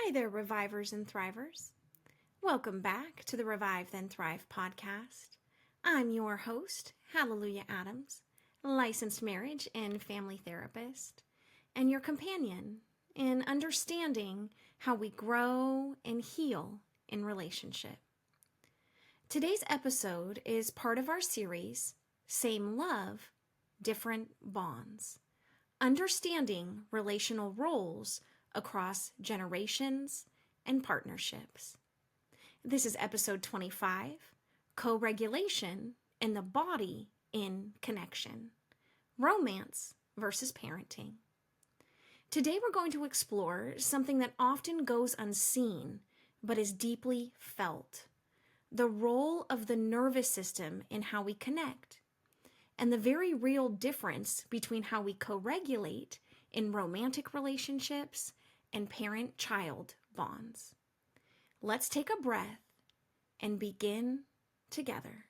Hi there, Revivers and Thrivers. Welcome back to the Revive Then Thrive podcast. I'm your host, Hallelujah Adams, licensed marriage and family therapist, and your companion in understanding how we grow and heal in relationship. Today's episode is part of our series, Same Love, Different Bonds, understanding relational roles across generations and partnerships. This is episode 25, Co-regulation and the Body in Connection, Romance versus Parenting. Today we're going to explore something that often goes unseen but is deeply felt, the role of the nervous system in how we connect, and the very real difference between how we co-regulate in romantic relationships and parent-child bonds. Let's take a breath and begin together.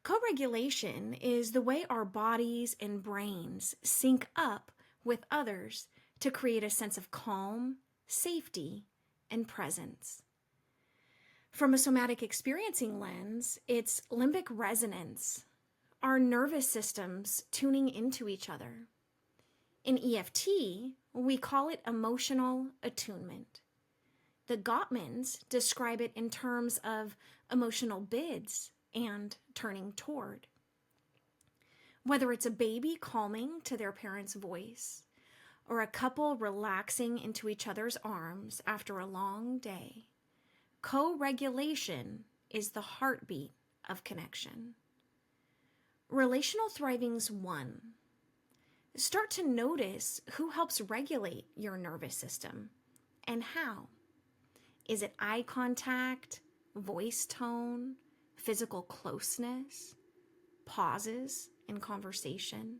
Co-regulation is the way our bodies and brains sync up with others to create a sense of calm, safety, and presence. From a somatic experiencing lens, it's limbic resonance, our nervous systems tuning into each other. In EFT, we call it emotional attunement. The Gottmans describe it in terms of emotional bids and turning toward. Whether it's a baby calming to their parent's voice, or a couple relaxing into each other's arms after a long day, co-regulation is the heartbeat of connection. Relational Thriving's 1. Start to notice who helps regulate your nervous system and how. Is it eye contact, voice tone, physical closeness, pauses in conversation?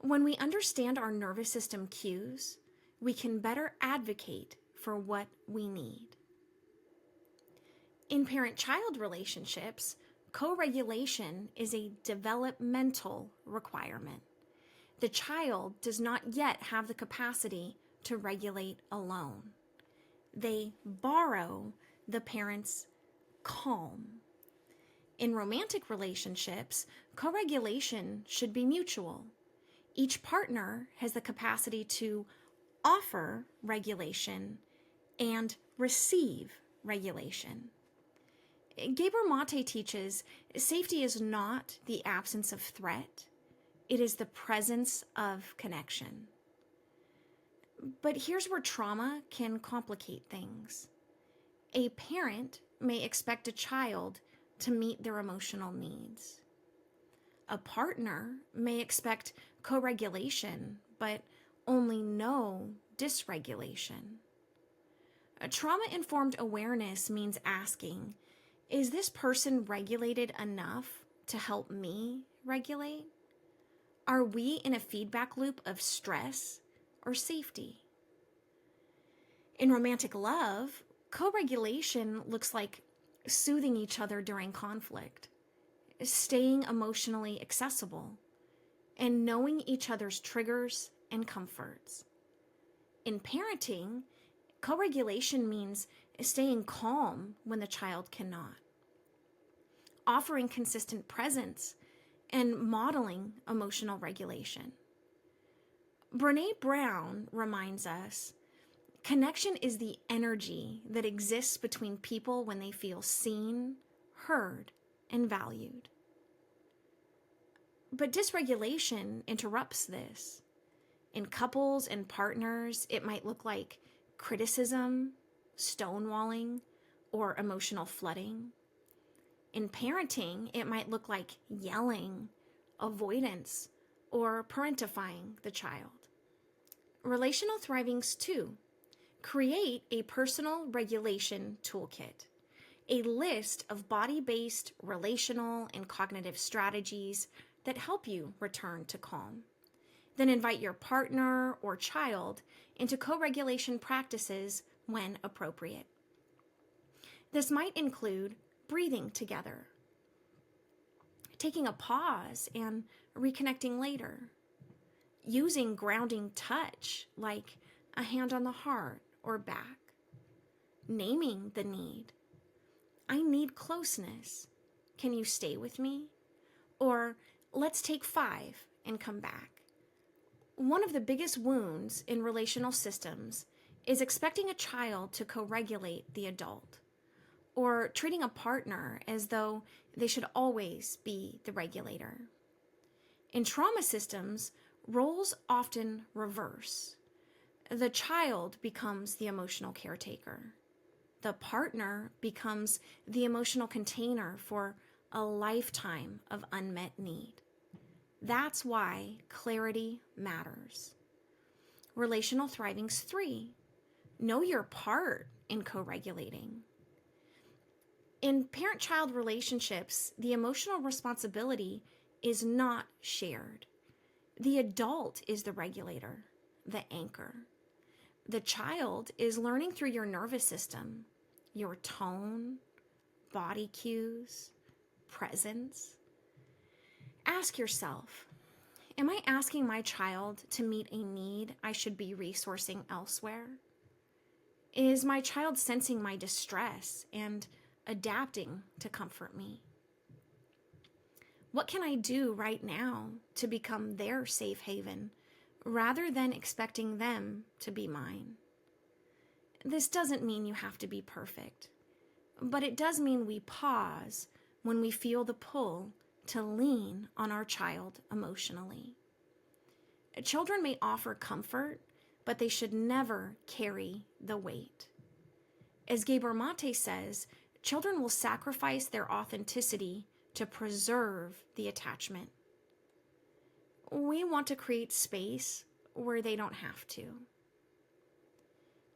When we understand our nervous system cues, we can better advocate for what we need. In parent-child relationships, co-regulation is a developmental requirement. The child does not yet have the capacity to regulate alone. They borrow the parent's calm. In romantic relationships, co-regulation should be mutual. Each partner has the capacity to offer regulation and receive regulation. Gabor Mate teaches safety is not the absence of threat, it is the presence of connection. But here's where trauma can complicate things. A parent may expect a child to meet their emotional needs. A partner may expect co-regulation, but only no dysregulation. A trauma-informed awareness means asking, is this person regulated enough to help me regulate? Are we in a feedback loop of stress or safety? In romantic love, co-regulation looks like soothing each other during conflict, staying emotionally accessible, and knowing each other's triggers and comforts. In parenting, co-regulation means staying calm when the child cannot, offering consistent presence, and modeling emotional regulation. Brené Brown reminds us, connection is the energy that exists between people when they feel seen, heard, and valued. But dysregulation interrupts this. In couples and partners, it might look like criticism, stonewalling, or emotional flooding. In parenting, it might look like yelling, avoidance, or parentifying the child. Relational Thriving's 2. Create a personal regulation toolkit, a list of body-based relational and cognitive strategies that help you return to calm. Then invite your partner or child into co-regulation practices when appropriate. This might include breathing together, taking a pause and reconnecting later, using grounding touch like a hand on the heart or back, naming the need. I need closeness. Can you stay with me? Or let's take 5 and come back. One of the biggest wounds in relational systems is expecting a child to co-regulate the adult, or treating a partner as though they should always be the regulator. In trauma systems, roles often reverse. The child becomes the emotional caretaker. The partner becomes the emotional container for a lifetime of unmet need. That's why clarity matters. Relational Thriving's 3. Know your part in co-regulating. In parent-child relationships, the emotional responsibility is not shared. The adult is the regulator, the anchor. The child is learning through your nervous system, your tone, body cues, presence. Ask yourself, am I asking my child to meet a need I should be resourcing elsewhere? Is my child sensing my distress and adapting to comfort me? What can I do right now to become their safe haven rather than expecting them to be mine? This doesn't mean you have to be perfect, but it does mean we pause when we feel the pull to lean on our child emotionally. Children may offer comfort, but they should never carry the weight. As Gabor Mate says, children will sacrifice their authenticity to preserve the attachment. We want to create space where they don't have to.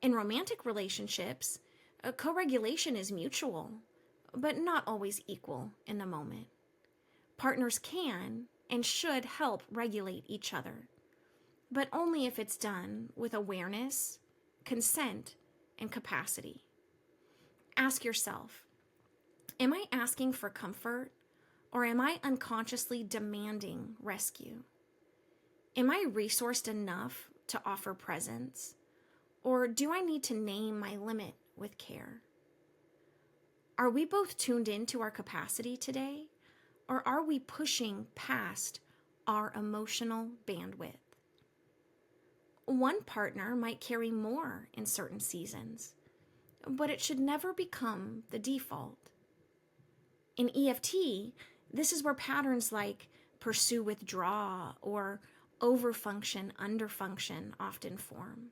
In romantic relationships, co-regulation is mutual, but not always equal in the moment. Partners can and should help regulate each other, but only if it's done with awareness, consent, and capacity. Ask yourself, am I asking for comfort, or am I unconsciously demanding rescue? Am I resourced enough to offer presence, or do I need to name my limit with care? Are we both tuned into our capacity today, or are we pushing past our emotional bandwidth? One partner might carry more in certain seasons, but it should never become the default. In EFT, this is where patterns like pursue, withdraw, or overfunction, underfunction often form.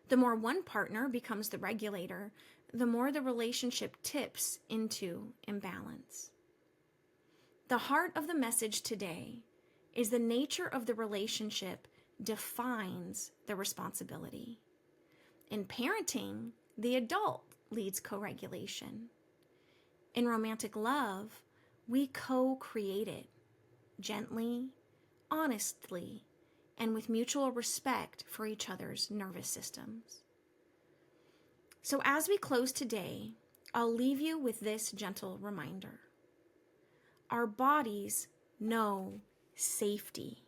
The more one partner becomes the regulator, the more the relationship tips into imbalance. The heart of the message today is the nature of the relationship defines the responsibility. In parenting, the adult leads co-regulation. In romantic love, we co-create it gently, honestly, and with mutual respect for each other's nervous systems. So as we close today, I'll leave you with this gentle reminder. Our bodies know safety.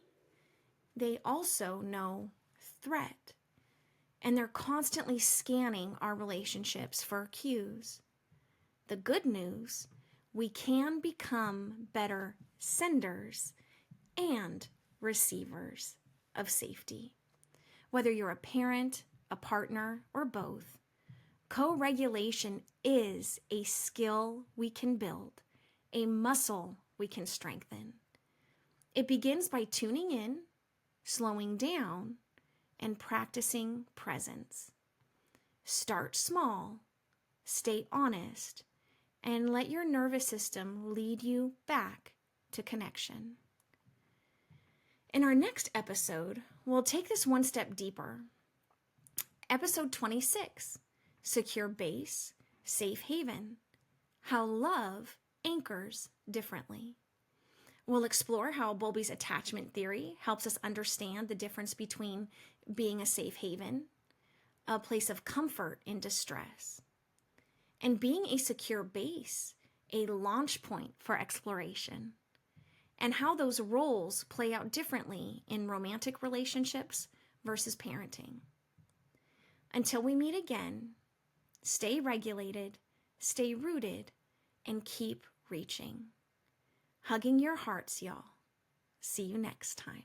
They also know threat, and they're constantly scanning our relationships for cues. The good news, we can become better senders and receivers of safety. Whether you're a parent, a partner, or both, co-regulation is a skill we can build, a muscle we can strengthen. It begins by tuning in, slowing down, and practicing presence. Start small, stay honest, and let your nervous system lead you back to connection. In our next episode, we'll take this one step deeper. Episode 26, Secure Base, Safe Haven, How Love Anchors Differently. We'll explore how Bowlby's attachment theory helps us understand the difference between being a safe haven, a place of comfort in distress, and being a secure base, a launch point for exploration, and how those roles play out differently in romantic relationships versus parenting. Until we meet again, stay regulated, stay rooted, and keep reaching. Hugging your hearts, y'all. See you next time.